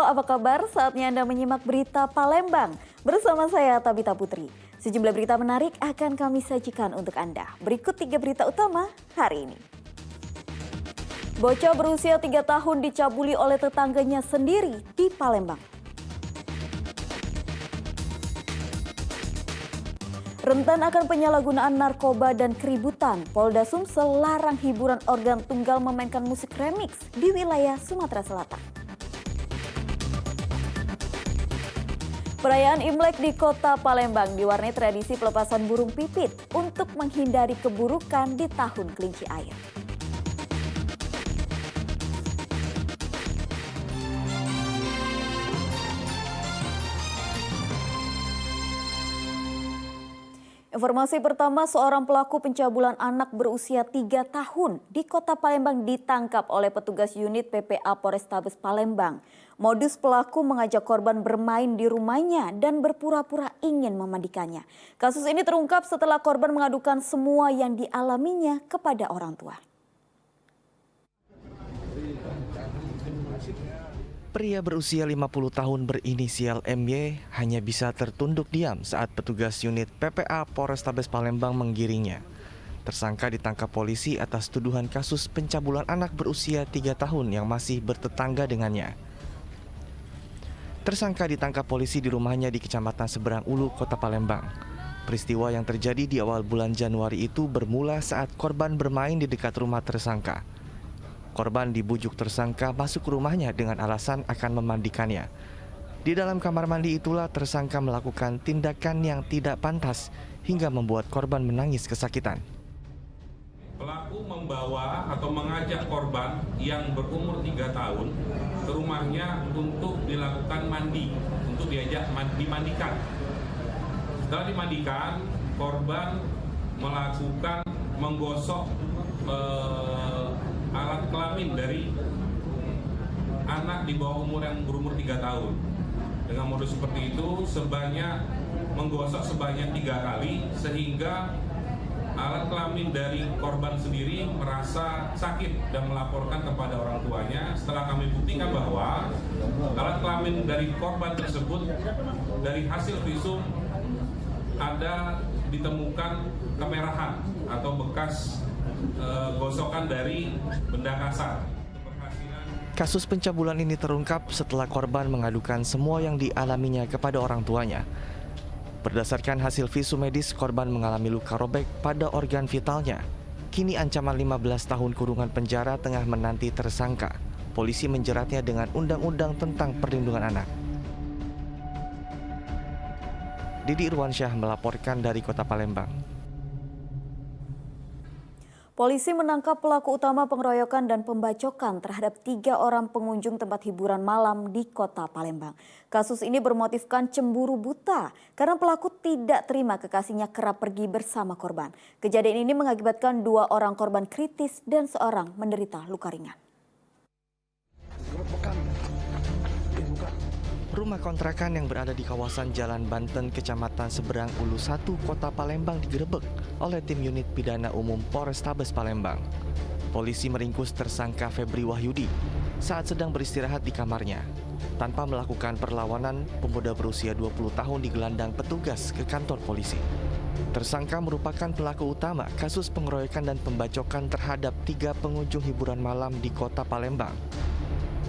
apa kabar? Saatnya Anda menyimak berita Palembang. Bersama saya Tabita Putri. Sejumlah berita menarik akan kami sajikan untuk Anda. Berikut 3 berita utama hari ini. Bocah berusia 3 tahun dicabuli oleh tetangganya sendiri di Palembang. Rentan akan penyalahgunaan narkoba dan keributan, Polda Sumsel larang hiburan organ tunggal memainkan musik remix di wilayah Sumatera Selatan. Perayaan Imlek di kota Palembang diwarnai tradisi pelepasan burung pipit untuk menghindari keburukan di tahun kelinci air. Informasi pertama, seorang pelaku pencabulan anak berusia 3 tahun di kota Palembang ditangkap oleh petugas unit PPA Polrestabes Palembang. Modus pelaku mengajak korban bermain di rumahnya dan berpura-pura ingin memandikannya. Kasus ini terungkap setelah korban mengadukan semua yang dialaminya kepada orang tua. Pria berusia 50 tahun berinisial MY hanya bisa tertunduk diam saat petugas unit PPA Polrestabes Palembang menggiringnya. Tersangka ditangkap polisi atas tuduhan kasus pencabulan anak berusia 3 tahun yang masih bertetangga dengannya. Tersangka ditangkap polisi di rumahnya di Kecamatan Seberang Ulu, Kota Palembang. Peristiwa yang terjadi di awal bulan Januari itu bermula saat korban bermain di dekat rumah tersangka. Korban dibujuk tersangka masuk ke rumahnya dengan alasan akan memandikannya. Di dalam kamar mandi itulah tersangka melakukan tindakan yang tidak pantas hingga membuat korban menangis kesakitan. Pelaku membawa atau mengajak korban yang berumur 3 tahun ke rumahnya untuk dilakukan mandi, untuk diajak dimandikan. Setelah dimandikan, korban melakukan menggosok alat kelamin dari anak di bawah umur yang berumur 3 tahun. Dengan modus seperti itu menggosok sebanyak 3 kali sehingga alat kelamin dari korban sendiri merasa sakit dan melaporkan kepada orang tuanya. Setelah kami buktikan bahwa alat kelamin dari korban tersebut dari hasil visum ada ditemukan kemerahan atau bekas gosokan dari benda kasar. Kasus pencabulan ini terungkap setelah korban mengadukan semua yang dialaminya kepada orang tuanya. Berdasarkan hasil visum medis, korban mengalami luka robek pada organ vitalnya. Kini ancaman 15 tahun kurungan penjara tengah menanti tersangka. Polisi menjeratnya dengan Undang-Undang tentang Perlindungan Anak. Didi Irwansyah melaporkan dari Kota Palembang. Polisi menangkap pelaku utama pengeroyokan dan pembacokan terhadap 3 orang pengunjung tempat hiburan malam di kota Palembang. Kasus ini bermotifkan cemburu buta karena pelaku tidak terima kekasihnya kerap pergi bersama korban. Kejadian ini mengakibatkan 2 orang korban kritis dan 1 menderita luka ringan. Rumah kontrakan yang berada di kawasan Jalan Banten, Kecamatan Seberang Ulu 1, Kota Palembang digerebek oleh tim unit pidana umum Polrestabes Palembang. Polisi meringkus tersangka Febri Wahyudi saat sedang beristirahat di kamarnya. Tanpa melakukan perlawanan, pemuda berusia 20 tahun digelandang petugas ke kantor polisi. Tersangka merupakan pelaku utama kasus pengeroyokan dan pembacokan terhadap 3 pengunjung hiburan malam di Kota Palembang.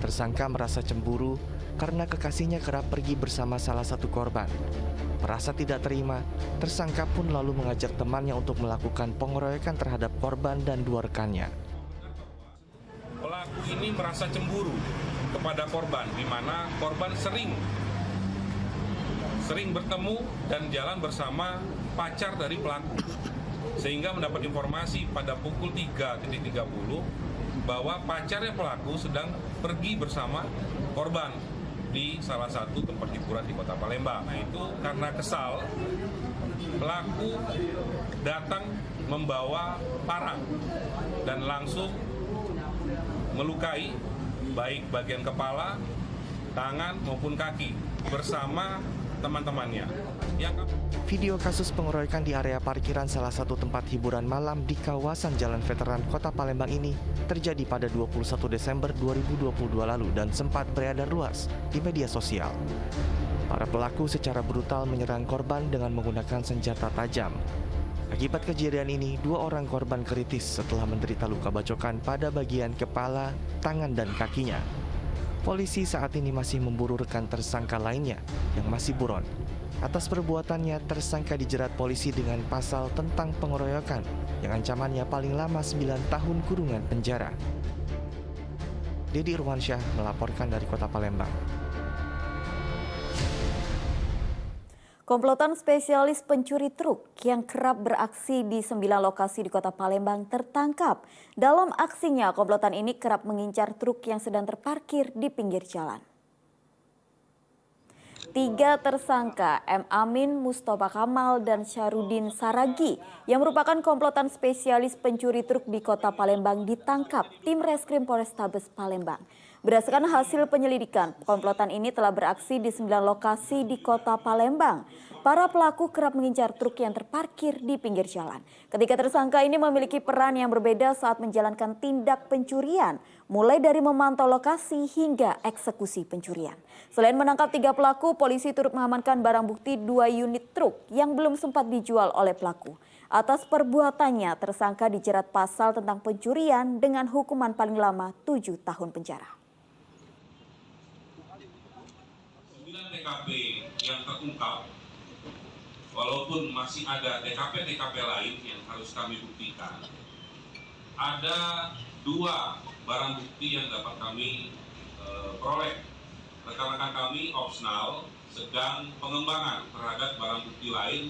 Tersangka merasa cemburu karena kekasihnya kerap pergi bersama salah satu korban. Merasa tidak terima, tersangka pun lalu mengajak temannya untuk melakukan pengeroyokan terhadap korban dan 2 rekannya. Pelaku ini merasa cemburu kepada korban, di mana korban sering bertemu dan jalan bersama pacar dari pelaku. Sehingga mendapat informasi pada pukul 3.30 bahwa pacarnya pelaku sedang pergi bersama korban di salah satu tempat hiburan di Kota Palembang. Nah, itu karena kesal, pelaku datang membawa parang dan langsung melukai baik bagian kepala, tangan maupun kaki bersama teman-temannya. Video kasus pengeroyokan di area parkiran salah satu tempat hiburan malam di kawasan Jalan Veteran Kota Palembang ini terjadi pada 21 Desember 2022 lalu dan sempat beredar luas di media sosial. Para pelaku secara brutal menyerang korban dengan menggunakan senjata tajam. Akibat kejadian ini, 2 orang korban kritis setelah menderita luka bacokan pada bagian kepala, tangan, dan kakinya. Polisi saat ini masih memburu rekan tersangka lainnya yang masih buron. Atas perbuatannya, tersangka dijerat polisi dengan pasal tentang pengeroyokan yang ancamannya paling lama 9 tahun kurungan penjara. Dedi Irwansyah melaporkan dari Kota Palembang. Komplotan spesialis pencuri truk yang kerap beraksi di 9 lokasi di Kota Palembang tertangkap. Dalam aksinya, komplotan ini kerap mengincar truk yang sedang terparkir di pinggir jalan. 3 tersangka M. Amin, Mustafa Kamal, dan Syarudin Saragi yang merupakan komplotan spesialis pencuri truk di Kota Palembang ditangkap tim Reskrim Polrestabes Palembang. Berdasarkan hasil penyelidikan, komplotan ini telah beraksi di 9 lokasi di Kota Palembang. Para pelaku kerap mengincar truk yang terparkir di pinggir jalan. Ketiga tersangka ini memiliki peran yang berbeda saat menjalankan tindak pencurian, mulai dari memantau lokasi hingga eksekusi pencurian. Selain menangkap 3 pelaku, polisi turut mengamankan barang bukti 2 unit truk yang belum sempat dijual oleh pelaku. Atas perbuatannya, tersangka dijerat pasal tentang pencurian dengan hukuman paling lama 7 tahun penjara. TKP yang terungkap, walaupun masih ada TKP-TKP lain yang harus kami buktikan, ada 2 barang bukti yang dapat kami peroleh. Rekan-rekan kami opsional sedang pengembangan terhadap barang bukti lain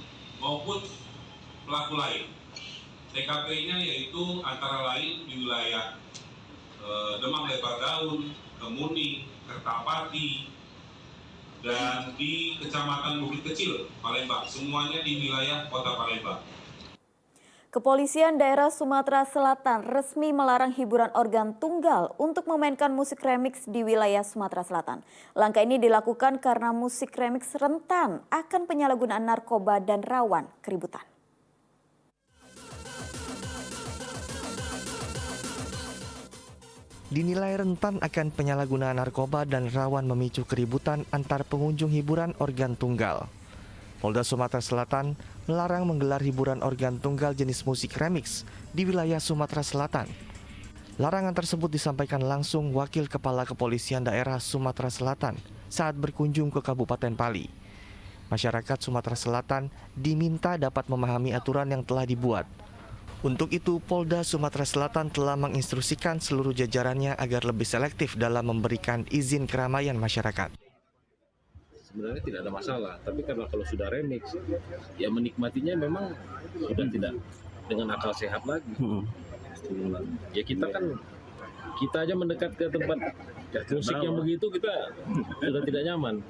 maupun pelaku lain. TKP-nya yaitu antara lain di wilayah Demang Lebar Daun, Kemuning, Kertapati, dan di Kecamatan Bukit Kecil, Palembang. Semuanya di wilayah Kota Palembang. Kepolisian daerah Sumatera Selatan resmi melarang hiburan organ tunggal untuk memainkan musik remix di wilayah Sumatera Selatan. Langkah ini dilakukan karena musik remix rentan akan penyalahgunaan narkoba dan rawan keributan. Dinilai rentan akan penyalahgunaan narkoba dan rawan memicu keributan antar pengunjung hiburan organ tunggal. Polda Sumatera Selatan melarang menggelar hiburan organ tunggal jenis musik remix di wilayah Sumatera Selatan. Larangan tersebut disampaikan langsung Wakil Kepala Kepolisian Daerah Sumatera Selatan saat berkunjung ke Kabupaten Pali. Masyarakat Sumatera Selatan diminta dapat memahami aturan yang telah dibuat. Untuk itu, Polda Sumatera Selatan telah menginstruksikan seluruh jajarannya agar lebih selektif dalam memberikan izin keramaian masyarakat. Sebenarnya tidak ada masalah, tapi karena kalau sudah remix, ya menikmatinya memang sudah tidak dengan akal sehat lagi. Ya kita aja mendekat ke tempat musik yang begitu kita sudah tidak nyaman.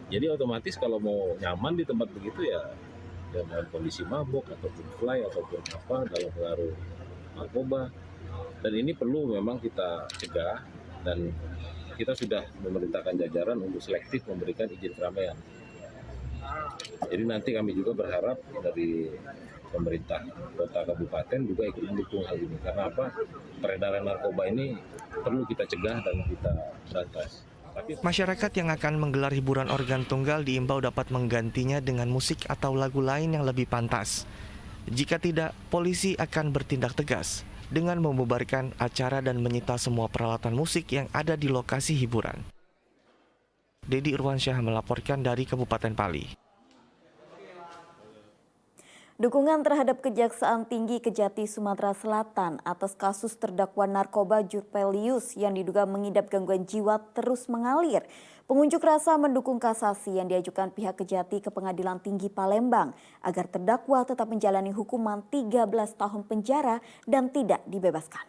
Jadi otomatis kalau mau nyaman di tempat begitu ya dalam kondisi mabuk ataupun fly ataupun apa dalam pengaruh narkoba, dan ini perlu memang kita cegah, dan kita sudah memerintahkan jajaran untuk selektif memberikan izin keramaian. Jadi nanti kami juga berharap dari pemerintah kota kabupaten juga ikut mendukung hal ini, karena apa, peredaran narkoba ini perlu kita cegah dan kita berantas. Masyarakat yang akan menggelar hiburan organ tunggal diimbau dapat menggantinya dengan musik atau lagu lain yang lebih pantas. Jika tidak, polisi akan bertindak tegas dengan membubarkan acara dan menyita semua peralatan musik yang ada di lokasi hiburan. Dedi Irwansyah melaporkan dari Kabupaten Pali. Dukungan terhadap Kejaksaan Tinggi Kejati Sumatera Selatan atas kasus terdakwa narkoba Jurpelius yang diduga mengidap gangguan jiwa terus mengalir. Pengunjuk rasa mendukung kasasi yang diajukan pihak Kejati ke Pengadilan Tinggi Palembang agar terdakwa tetap menjalani hukuman 13 tahun penjara dan tidak dibebaskan.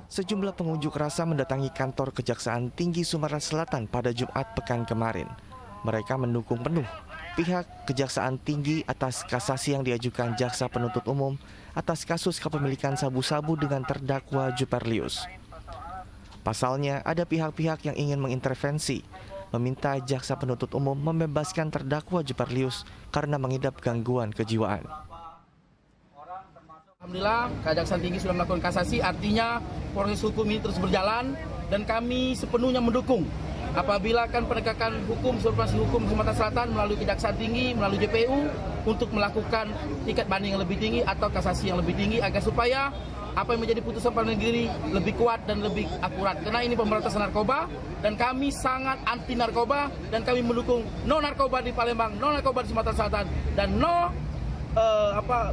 Sejumlah pengunjuk rasa mendatangi kantor Kejaksaan Tinggi Sumatera Selatan pada Jumat pekan kemarin. Mereka mendukung penuh pihak Kejaksaan Tinggi atas kasasi yang diajukan Jaksa Penuntut Umum atas kasus kepemilikan sabu-sabu dengan terdakwa Jurpelius. Pasalnya, ada pihak-pihak yang ingin mengintervensi, meminta jaksa penuntut umum membebaskan terdakwa Juparlius karena mengidap gangguan kejiwaan. Alhamdulillah, Kejaksaan Tinggi sudah melakukan kasasi, artinya proses hukum ini terus berjalan dan kami sepenuhnya mendukung apabila kan penegakan hukum, supervisi hukum Sumatera Selatan melalui Kejaksaan Tinggi, melalui JPU untuk melakukan tingkat banding yang lebih tinggi atau kasasi yang lebih tinggi agar supaya apa yang menjadi putusan pengadilan negeri lebih kuat dan lebih akurat. Karena ini pemberantasan narkoba dan kami sangat anti narkoba dan kami mendukung no narkoba di Palembang, no narkoba di Sumatera Selatan dan no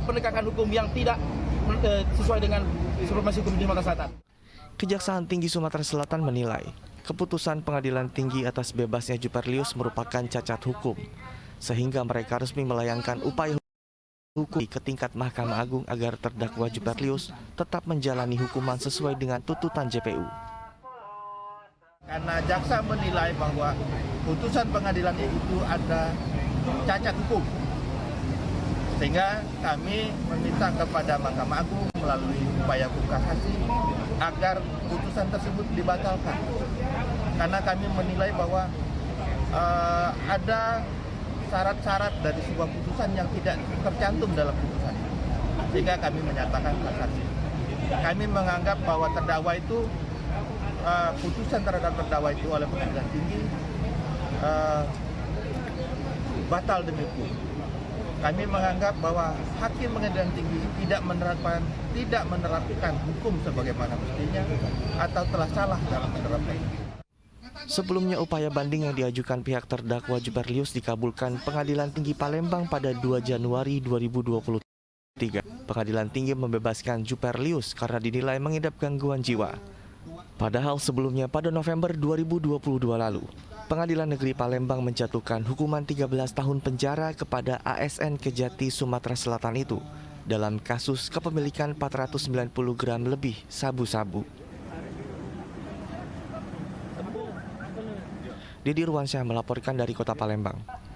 penegakan hukum yang tidak sesuai dengan supervisi hukum di Sumatera Selatan. Kejaksaan Tinggi Sumatera Selatan menilai keputusan Pengadilan Tinggi atas bebasnya Juparlius merupakan cacat hukum, sehingga mereka resmi melayangkan upaya hukum ke tingkat Mahkamah Agung agar terdakwa Juparlius tetap menjalani hukuman sesuai dengan tuntutan JPU. Karena jaksa menilai bahwa putusan pengadilan itu ada cacat hukum, sehingga kami meminta kepada Mahkamah Agung melalui upaya hukum kasasi agar putusan tersebut dibatalkan. Karena kami menilai bahwa ada syarat-syarat dari sebuah putusan yang tidak tercantum dalam putusan itu, sehingga kami menyatakan kasasi. Kami menganggap bahwa terdakwa itu putusan terhadap terdakwa itu oleh Pengadilan Tinggi batal demi hukum. Kami menganggap bahwa hakim Pengadilan Tinggi tidak menerapkan hukum sebagaimana mestinya atau telah salah dalam menerapkan. Sebelumnya, upaya banding yang diajukan pihak terdakwa Juparlius dikabulkan Pengadilan Tinggi Palembang pada 2 Januari 2023. Pengadilan Tinggi membebaskan Juparlius karena dinilai mengidap gangguan jiwa. Padahal sebelumnya pada November 2022 lalu, Pengadilan Negeri Palembang menjatuhkan hukuman 13 tahun penjara kepada ASN Kejati Sumatera Selatan itu dalam kasus kepemilikan 490 gram lebih sabu-sabu. Didi Ruansyah melaporkan dari Kota Palembang.